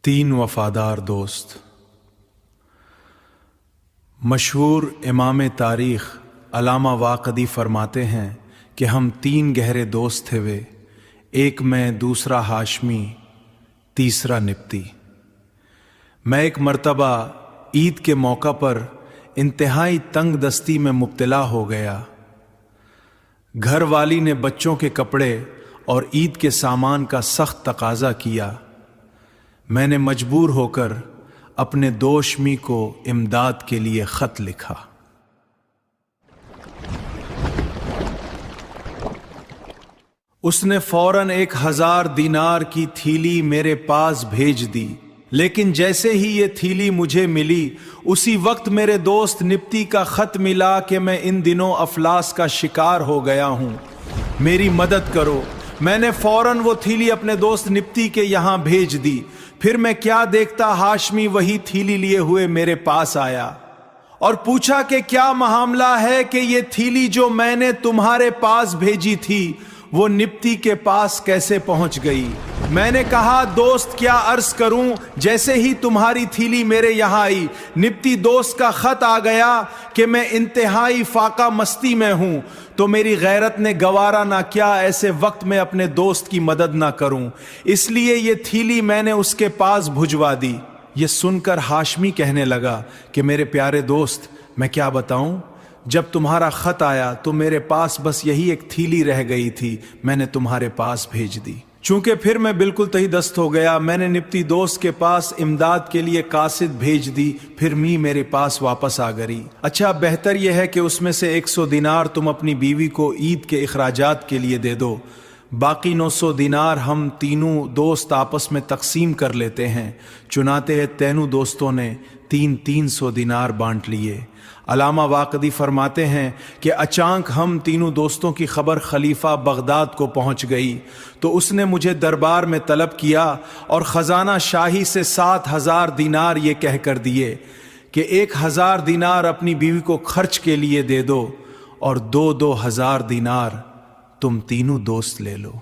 تین وفادار دوست۔ مشہور امام تاریخ علامہ واقدی فرماتے ہیں کہ ہم تین گہرے دوست تھے وے، ایک میں، دوسرا ہاشمی، تیسرا نبطی۔ میں ایک مرتبہ عید کے موقع پر انتہائی تنگ دستی میں مبتلا ہو گیا۔ گھر والی نے بچوں کے کپڑے اور عید کے سامان کا سخت تقاضا کیا۔ میں نے مجبور ہو کر اپنے دوشمی کو امداد کے لیے خط لکھا۔ اس نے فوراً 1000 دینار کی تھیلی میرے پاس بھیج دی، لیکن جیسے ہی یہ تھیلی مجھے ملی اسی وقت میرے دوست نبطی کا خط ملا کہ میں ان دنوں افلاس کا شکار ہو گیا ہوں، میری مدد کرو۔ میں نے فوراً وہ تھیلی اپنے دوست نبطی کے یہاں بھیج دی۔ پھر میں کیا دیکھتا، ہاشمی وہی تھیلی لیے ہوئے میرے پاس آیا اور پوچھا کہ کیا معاملہ ہے کہ یہ تھیلی جو میں نے تمہارے پاس بھیجی تھی وہ نبطی کے پاس کیسے پہنچ گئی؟ میں نے کہا دوست کیا عرض کروں، جیسے ہی تمہاری تھیلی میرے یہاں آئی نبطی دوست کا خط آ گیا کہ میں انتہائی فاقہ مستی میں ہوں، تو میری غیرت نے گوارا نہ کیا ایسے وقت میں اپنے دوست کی مدد نہ کروں، اس لیے یہ تھیلی میں نے اس کے پاس بھجوا دی۔ یہ سن کر ہاشمی کہنے لگا کہ میرے پیارے دوست، میں کیا بتاؤں، جب تمہارا خط آیا تو میرے پاس بس یہی ایک تھیلی رہ گئی تھی، میں نے تمہارے پاس بھیج دی۔ چونکہ پھر میں بالکل تہی دست ہو گیا، میں نے نبطی دوست کے پاس امداد کے لیے قاصد بھیج دی، پھر میرے پاس واپس آ گئی۔ اچھا بہتر یہ ہے کہ اس میں سے 100 دینار تم اپنی بیوی کو عید کے اخراجات کے لیے دے دو، باقی 900 دینار ہم تینوں دوست آپس میں تقسیم کر لیتے ہیں۔ چنانتے تینوں دوستوں نے 300 دینار بانٹ لیے۔ علامہ واقدی فرماتے ہیں کہ اچانک ہم تینوں دوستوں کی خبر خلیفہ بغداد کو پہنچ گئی، تو اس نے مجھے دربار میں طلب کیا اور خزانہ شاہی سے 7000 دینار یہ کہہ کر دیے کہ 1000 دینار اپنی بیوی کو خرچ کے لیے دے دو اور 2000 دینار تم تینوں دوست لے لو۔